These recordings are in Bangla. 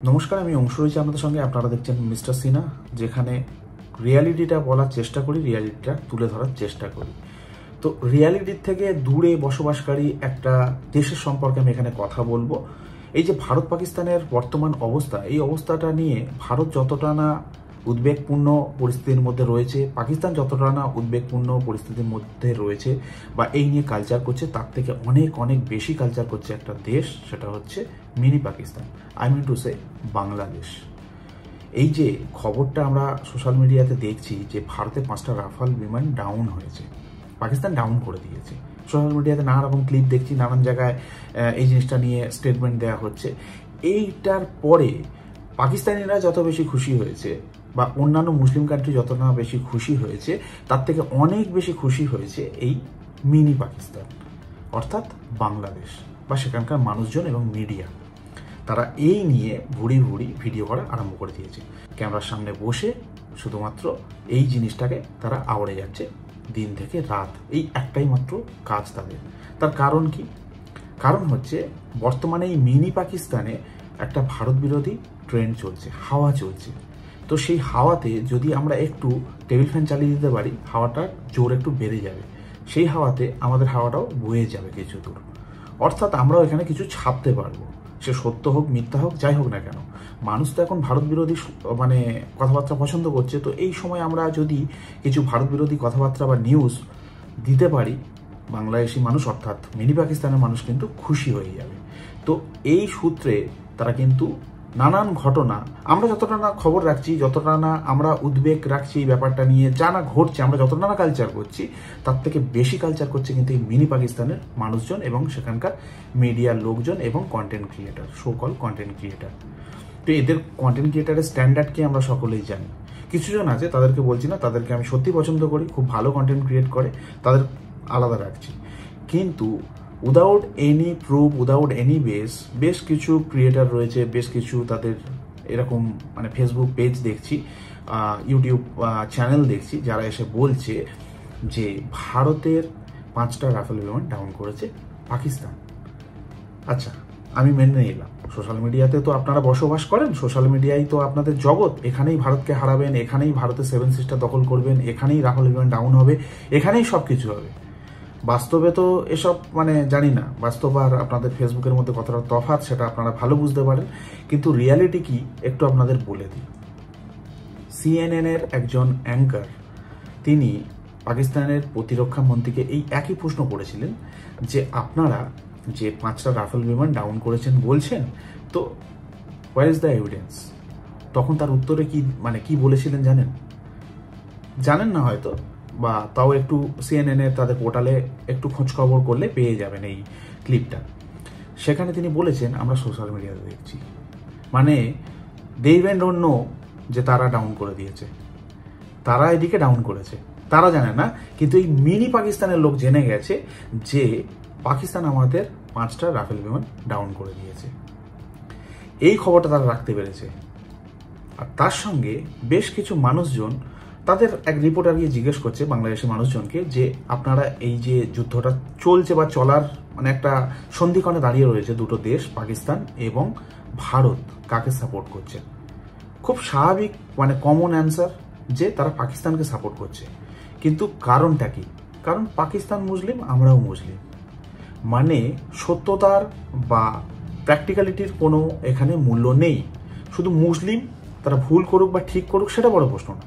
নমস্কার, আমি অংশ রয়েছি আপনাদের সঙ্গে। আপনারা দেখছেন মিস্টার সিনহা, যেখানে রিয়ালিটিটা বলার চেষ্টা করি, রিয়ালিটিটা তুলে ধরার চেষ্টা করি। তো রিয়ালিটির থেকে দূরে বসবাসকারী একটা দেশের সম্পর্কে আমি এখানে কথা বলবো। এই যে ভারত পাকিস্তানের বর্তমান অবস্থা, এই অবস্থাটা নিয়ে ভারত যতটা না উদ্বেগপূর্ণ পরিস্থিতির মধ্যে রয়েছে, পাকিস্তান যতটা না উদ্বেগপূর্ণ পরিস্থিতির মধ্যে রয়েছে বা এই নিয়ে কালচার করছে, তার থেকে অনেক অনেক বেশি কালচার করছে একটা দেশ, সেটা হচ্ছে mini Pakistan, I mean to say Bangladesh. এই যে খবরটা আমরা সোশ্যাল মিডিয়াতে দেখছি যে ভারতে 5টা রাফাল বিমান ডাউন হয়েছে, পাকিস্তান ডাউন করে দিয়েছে। সোশ্যাল মিডিয়াতে নানা রকম ক্লিপ দেখছি, নানান জায়গায় এই জিনিসটা নিয়ে স্টেটমেন্ট দেওয়া হচ্ছে। এইটার পরে পাকিস্তানিরা যত বেশি খুশি হয়েছে বা অন্যান্য মুসলিম কান্ট্রি যত না বেশি খুশি হয়েছে, তার থেকে অনেক বেশি খুশি হয়েছে এই মিনি পাকিস্তান, অর্থাৎ বাংলাদেশ বা সেখানকার মানুষজন এবং মিডিয়া। তারা এই নিয়ে ভুড়ি ভুড়ি ভিডিও করা আরম্ভ করে দিয়েছে, ক্যামেরার সামনে বসে শুধুমাত্র এই জিনিসটাকে তারা আওড়ে যাচ্ছে দিন থেকে রাত। এই একটাই মাত্র কাজ তাদের। তার কারণ কি? কারণ হচ্ছে বর্তমানে এই মিনি পাকিস্তানে একটা ভারত বিরোধী ট্রেন্ড চলছে, হাওয়া চলছে। তো সেই হাওয়াতে যদি আমরা একটু টেবিল ফ্যান চালিয়ে দিতে পারি, হাওয়াটার জোর একটু বেড়ে যাবে, সেই হাওয়াতে আমাদের হাওয়াটাও বয়ে যাবে কিছু দূর। অর্থাৎ আমরাও এখানে কিছু ছাপতে পারবো, সে সত্য হোক মিথ্যা হোক যাই হোক না কেন। মানুষ তো এখন ভারত বিরোধী কথাবার্তা পছন্দ করছে। তো এই সময় আমরা যদি কিছু ভারত বিরোধী কথাবার্তা বা নিউজ দিতে পারি, বাংলাদেশি মানুষ অর্থাৎ মিনি পাকিস্তানের মানুষ কিন্তু খুশি হয়ে যাবে। তো এই সূত্রে তারা কিন্তু নানান ঘটনা, আমরা যতটা না খবর রাখছি, যতটা না আমরা উদ্বেগ রাখছি এই ব্যাপারটা নিয়ে, যা না ঘটছে, আমরা যতটা না কালচার করছি, তার থেকে বেশি কালচার করছে কিন্তু এই মিনি পাকিস্তানের মানুষজন এবং সেখানকার মিডিয়ার লোকজন এবং content creator, so call content creator. তো এদের কন্টেন্ট ক্রিয়েটারের স্ট্যান্ডার্ডকে আমরা সকলেই জানি। কিছুজন আছে, তাদেরকে বলছি না, তাদেরকে আমি সত্যি পছন্দ করি, খুব ভালো কন্টেন্ট ক্রিয়েট করে, তাদের আলাদা রাখছি। কিন্তু without any proof, without any বেশ কিছু ক্রিয়েটার রয়েছে, বেশ কিছু তাদের এরকম ফেসবুক পেজ দেখছি, ইউটিউব চ্যানেল দেখছি, যারা এসে বলছে যে ভারতের 5টা রাফেল বিমান ডাউন করেছে পাকিস্তান। আচ্ছা, আমি মেনে নিলাম, সোশ্যাল মিডিয়াতে তো আপনারা বসবাস করেন, সোশ্যাল মিডিয়াই তো আপনাদের জগৎ, এখানেই ভারতকে হারাবেন, এখানেই ভারতের 7 সিস্টার দখল করবেন, এখানেই রাফেল বিমান ডাউন হবে, এখানেই সব কিছু হবে। বাস্তবে তো এসব জানি না, বাস্তব আর আপনাদের ফেসবুকের মধ্যে কতটা তফাৎ সেটা আপনারা ভালো বুঝতে পারেন। কিন্তু রিয়ালিটি কি একটু আপনাদের বলে দিই। সিএনএনের একজন অ্যাঙ্কার, তিনি পাকিস্তানের প্রতিরক্ষা মন্ত্রীকে এই একই প্রশ্ন করেছিলেন যে আপনারা যে 5টা রাফেল বিমান ডাউন করেছেন বলছেন, তো হোয়ার ইজ দ্য এভিডেন্স? তখন তার উত্তরে কি বলেছিলেন জানেন? জানেন না হয়তো, বা তাও একটু সিএনএনের তাদের পোর্টালে একটু খোঁজ খবর করলে পেয়ে যাবেন এই ক্লিপটা। সেখানে তিনি বলেছেন, আমরা সোশ্যাল মিডিয়াতে দেখছি, দে ইভেন ডোন্ট নো যে তারা ডাউন করে দিয়েছে, তারা এদিকে ডাউন করেছে, তারা জানে না। কিন্তু এই মিনি পাকিস্তানের লোক জেনে গেছে যে পাকিস্তান আমাদের 5টা রাফেল বিমান ডাউন করে দিয়েছে। এই খবরটা তারা রাখতে পেরেছে। আর তার সঙ্গে বেশ কিছু মানুষজন, তাদের এক রিপোর্টার গিয়ে জিজ্ঞেস করছে বাংলাদেশের মানুষজনকে যে আপনারা এই যে যুদ্ধটা চলছে বা চলার একটা সন্ধিক্ষণে দাঁড়িয়ে রয়েছে দুটো দেশ, পাকিস্তান এবং ভারত, কাকে সাপোর্ট করছে? খুব স্বাভাবিক কমন অ্যান্সার যে তারা পাকিস্তানকে সাপোর্ট করছে। কিন্তু কারণটা কি? কারণ পাকিস্তান মুসলিম, আমরাও মুসলিম, সত্যতার বা প্র্যাকটিক্যালিটির কোনো এখানে মূল্য নেই। শুধু মুসলিম, তারা ভুল করুক বা ঠিক করুক সেটা বড় প্রশ্ন না,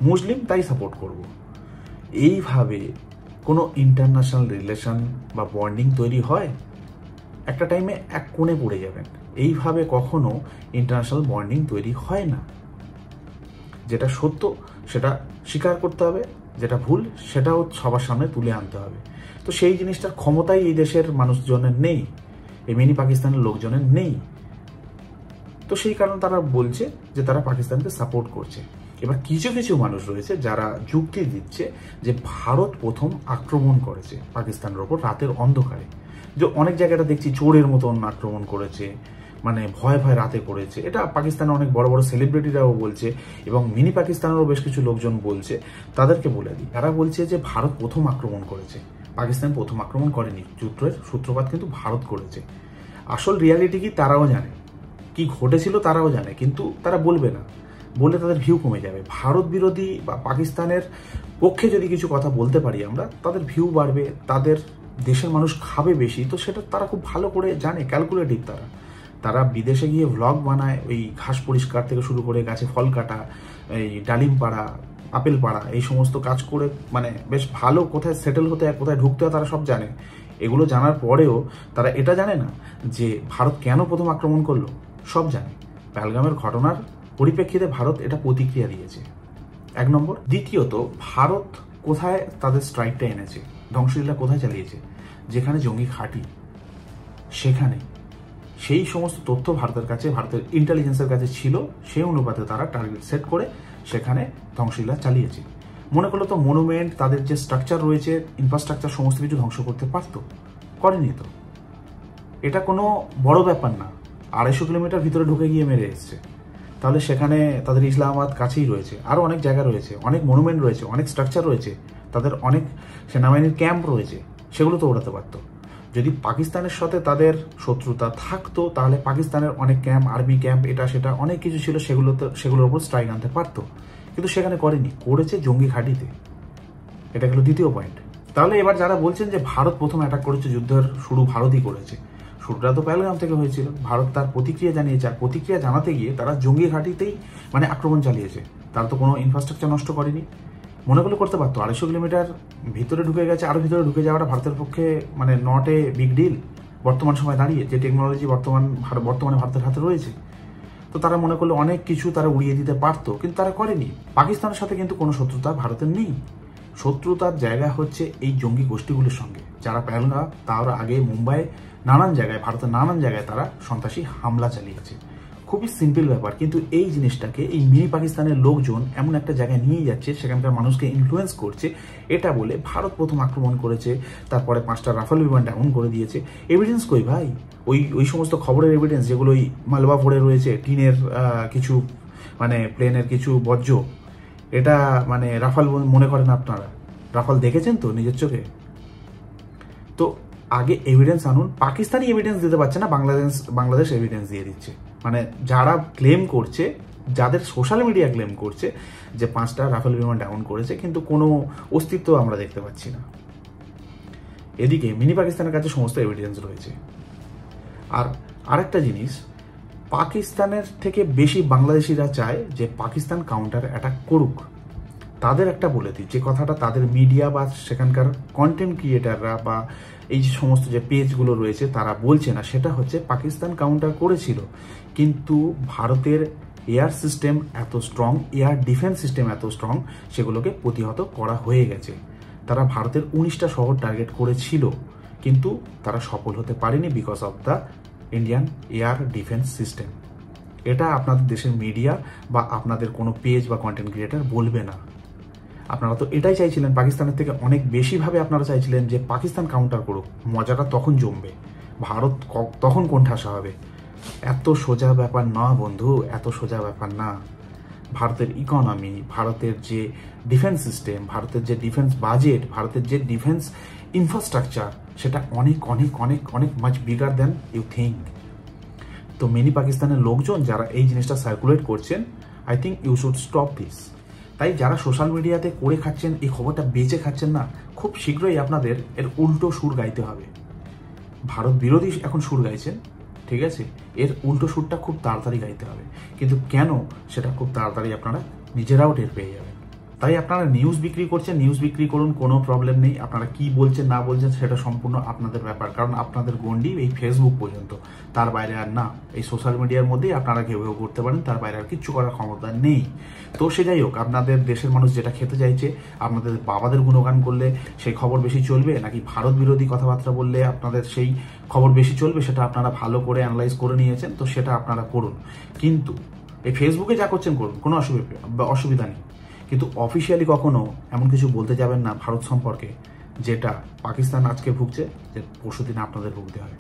মুসলিম তাই সাপোর্ট করব। এইভাবে কোনো ইন্টারন্যাশনাল রিলেশন বা বন্ডিং তৈরি হয়? একটা টাইমে এক কোণে পড়ে যাবেন। এইভাবে কখনো ইন্টারন্যাশনাল বন্ডিং তৈরি হয় না। যেটা সত্য সেটা স্বীকার করতে হবে, যেটা ভুল সেটাও সবার সামনে তুলে আনতে হবে। তো সেই জিনিসটার ক্ষমতাই এই দেশের মানুষজনের নেই, এই মিনি পাকিস্তানের লোকজনের নেই। তো সেই কারণে তারা বলছে যে তারা পাকিস্তানকে সাপোর্ট করছে। এবার কিছু কিছু মানুষ রয়েছে যারা যুক্তি দিচ্ছে যে ভারত প্রথম আক্রমণ করেছে পাকিস্তানের ওপর রাতের অন্ধকারে, যে অনেক জায়গাটা দেখছি চোরের মতন আক্রমণ করেছে, ভয় ভয় রাতে করেছে। এটা পাকিস্তানের অনেক বড় বড় সেলিব্রিটিরাও বলছে এবং মিনি পাকিস্তানেরও বেশ কিছু লোকজন বলছে। তাদেরকে বলে দিই, তারা বলছে যে ভারত প্রথম আক্রমণ করেছে, পাকিস্তান প্রথম আক্রমণ করেনি, যুদ্ধের সূত্রপাত কিন্তু ভারত করেছে। আসল রিয়ালিটি কি তারাও জানে, কি ঘটেছিল তারাও জানে, কিন্তু তারা বলবে না, বলে তাদের ভিউ কমে যাবে। ভারত বিরোধী বা পাকিস্তানের পক্ষে যদি কিছু কথা বলতে পারি আমরা, তাদের ভিউ বাড়বে, তাদের দেশের মানুষ খাবে বেশি। তো সেটা তারা খুব ভালো করে জানে, ক্যালকুলেটিভ। তারা বিদেশে গিয়ে ভ্লগ বানায়, ওই ঘাস পরিষ্কার থেকে শুরু করে গাছে ফল কাটা, এই ডালিম পাড়া, আপেল পাড়া, এই সমস্ত কাজ করে মানে বেশ ভালো কোথায় সেটেল হতে হয়, কোথায় ঢুকতে হয় তারা সব জানে। এগুলো জানার পরেও তারা এটা জানে না যে ভারত কেন প্রথম আক্রমণ করলো, সব জানে। পহেলগামের ঘটনার পরিপ্রেক্ষিতে ভারত এটা প্রতিক্রিয়া দিয়েছে, 1 নম্বর। দ্বিতীয়ত, ভারত কোথায় তাদের স্ট্রাইকটা এনেছে, ধ্বংসলীলা কোথায় চালিয়েছে, যেখানে জঙ্গি ঘাঁটি সেখানে। সেই সমস্ত তথ্য ভারতের কাছে, ভারতের ইন্টেলিজেন্সের কাছে ছিল, সেই অনুপাতে তারা টার্গেট সেট করে সেখানে ধ্বংসলীলা চালিয়েছে। মনে করলো তো মনুমেন্ট, তাদের যে স্ট্রাকচার রয়েছে, ইনফ্রাস্ট্রাকচার, সমস্ত কিছু ধ্বংস করতে পারতো, করেনি তো। এটা কোনো বড় ব্যাপার না, 250 কিলোমিটার ভিতরে ঢুকে গিয়ে মেরে এসছে। তাহলে সেখানে তাদের ইসলামাবাদ কাছেই রয়েছে, আরও অনেক জায়গা রয়েছে, অনেক মনুমেন্ট রয়েছে, অনেক স্ট্রাকচার রয়েছে, তাদের অনেক সেনাবাহিনীর ক্যাম্প রয়েছে, সেগুলো তো ওড়াতে পারতো। যদি পাকিস্তানের সাথে তাদের শত্রুতা থাকতো, তাহলে পাকিস্তানের অনেক ক্যাম্প, আর্মি ক্যাম্প, এটা সেটা অনেক কিছু ছিল, সেগুলোর ওপর স্ট্রাইক আনতে পারতো, কিন্তু সেখানে করেনি, করেছে জঙ্গি ঘাঁটিতে। এটা গেল দ্বিতীয় পয়েন্ট। তাহলে এবার যারা বলছেন যে ভারত প্রথম অ্যাটাক করেছে, যুদ্ধের শুরু ভারতই করেছে, শুরুটা তো পহেলগাম থেকে হয়েছিল, ভারত তার প্রতিক্রিয়া জানিয়েছে। আর প্রতিক্রিয়া জানাতে গিয়ে তারা জঙ্গি ঘাঁটিতেই মানে আক্রমণ চালিয়েছে, তারা তো কোনো ইনফ্রাস্ট্রাকচার নষ্ট করেনি। মনে করলে করতে পারতো, 250 কিলোমিটার ভিতরে ঢুকে গেছে, আরও ভিতরে ঢুকে যাওয়াটা ভারতের পক্ষে মানে নট এ বিগ ডিল বর্তমান সময় দাঁড়িয়ে, যে টেকনোলজি বর্তমানে ভারতের হাতে রয়েছে। তো তারা মনে করলে অনেক কিছু তারা উড়িয়ে দিতে পারতো, কিন্তু তারা করেনি। পাকিস্তানের সাথে কিন্তু কোনো শত্রুতা ভারতের নেই, শত্রুতার জায়গা হচ্ছে এই জঙ্গি গোষ্ঠীগুলোর সঙ্গে, যারা পহেলগাম, তার আগে মুম্বাই, নানান জায়গায়, ভারতের নানান জায়গায় তারা সন্ত্রাসী হামলা চালিয়েছে। খুবই সিম্পল ব্যাপার, কিন্তু এই জিনিসটাকে এই মিনি পাকিস্তানের লোকজন এমন একটা জায়গায় নিয়ে যাচ্ছে, সেখানকার মানুষকে ইনফ্লুয়েন্স করছে, এটা বলে ভারত প্রথম আক্রমণ করেছে, তারপরে 5টা রাফেল বিমান ডাউন করে দিয়েছে। এভিডেন্স কই ভাই? ওই সমস্ত খবরের এভিডেন্স যেগুলো ওই মালবা পড়ে রয়েছে, টিনের কিছু মানে প্লেনের কিছু বর্জ্য, এটা মানে রাফাল মনে করেন আপনারা? রাফাল দেখেছেন তো নিজের চোখে? তো আগে এভিডেন্স আনুন। পাকিস্তানি এভিডেন্স দিতে পারছে না, বাংলাদেশ এভিডেন্স দিয়ে দিচ্ছে। মানে যারা ক্লেম করছে, যাদের সোশ্যাল মিডিয়া ক্লেম করছে যে 5টা রাফেল বিমান ডাউন করেছে, কিন্তু কোনো অস্তিত্ব আমরা দেখতে পাচ্ছি না। এদিকে মিনি পাকিস্তানের কাছে সমস্ত এভিডেন্স রয়েছে। আর আরেকটা জিনিস, পাকিস্তানের থেকে বেশি বাংলাদেশিরা চায় যে পাকিস্তান কাউন্টার অ্যাটাক করুক। তাদের একটা বলে দিই, যে কথাটা তাদের মিডিয়া বা সেখানকার কন্টেন্ট ক্রিয়েটাররা বা এই যে সমস্ত যে পেজগুলো রয়েছে তারা বলছে না, সেটা হচ্ছে পাকিস্তান কাউন্টার করেছিল, কিন্তু ভারতের এয়ার সিস্টেম এত স্ট্রং, এয়ার ডিফেন্স সিস্টেম এত স্ট্রং, সেগুলোকে প্রতিহত করা হয়ে গেছে। তারা ভারতের 19টা শহর টার্গেট করেছিল, কিন্তু তারা সফল হতে পারেনি because of the Indian air defence system. এটা আপনাদের দেশের মিডিয়া বা আপনাদের কোনো পেজ বা কন্টেন্ট ক্রিয়েটার বলবে না। আপনারা তো এটাই চাইছিলেন, পাকিস্তানের থেকে অনেক বেশিভাবে আপনারা চাইছিলেন যে পাকিস্তান কাউন্টার করুক, মজাটা তখন জমবে, ভারত তখন কোণঠাসা হবে। এত সোজা ব্যাপার না বন্ধু, এত সোজা ব্যাপার না। ভারতের ইকোনমি, ভারতের যে ডিফেন্স সিস্টেম, ভারতের যে ডিফেন্স বাজেট, ভারতের যে ডিফেন্স ইনফ্রাস্ট্রাকচার, সেটা অনেক অনেক অনেক অনেক much bigger than you think. তো মিনি পাকিস্তানের লোকজন যারা এই জিনিসটা সার্কুলেট করছেন, I think you should stop this. তাই যারা সোশ্যাল মিডিয়াতে করে খাচ্ছেন, এই খবরটা বেঁচে খাচ্ছেন না, খুব শীঘ্রই আপনাদের এর উল্টো সুর গাইতে হবে। ভারত বিরোধী এখন সুর গাইছেন, ঠিক আছে, এর উল্টো সুরটা খুব তাড়াতাড়ি গাইতে হবে। কিন্তু কেন, সেটা খুব তাড়াতাড়ি আপনারা নিজেরাও টের পেয়ে যাবেন। তাই আপনারা নিউজ বিক্রি করছেন, নিউজ বিক্রি করুন, কোনো প্রবলেম নেই। আপনারা কি বলছেন না বলছেন সেটা সম্পূর্ণ আপনাদের ব্যাপার, কারণ আপনাদের গন্ডি এই ফেসবুক পর্যন্ত, তার বাইরে আর না। এই সোশ্যাল মিডিয়ার মধ্যেই আপনারা কেউ করতে পারেন, তার বাইরে আর কিচ্ছু করার ক্ষমতা নেই। তো সে যাই হোক, আপনাদের দেশের মানুষ যেটা খেতে চাইছে, আপনাদের বাবাদের গুণগান করলে সেই খবর বেশি চলবে, নাকি ভারত বিরোধী কথাবার্তা বললে আপনাদের সেই খবর বেশি চলবে, সেটা আপনারা ভালো করে অ্যানালাইজ করে নিয়েছেন, তো সেটা আপনারা করুন। কিন্তু এই ফেসবুকে যা করছেন করুন, কোনো অসুবিধা নেই, কিন্তু অফিসিয়ালি কখনো এমন কিছু বলতে যাবেন না ভারত সম্পর্কে যেটা পাকিস্তান আজকে ভুগছে, যে পরশুদিন আপনাদের ভুগতে হয়।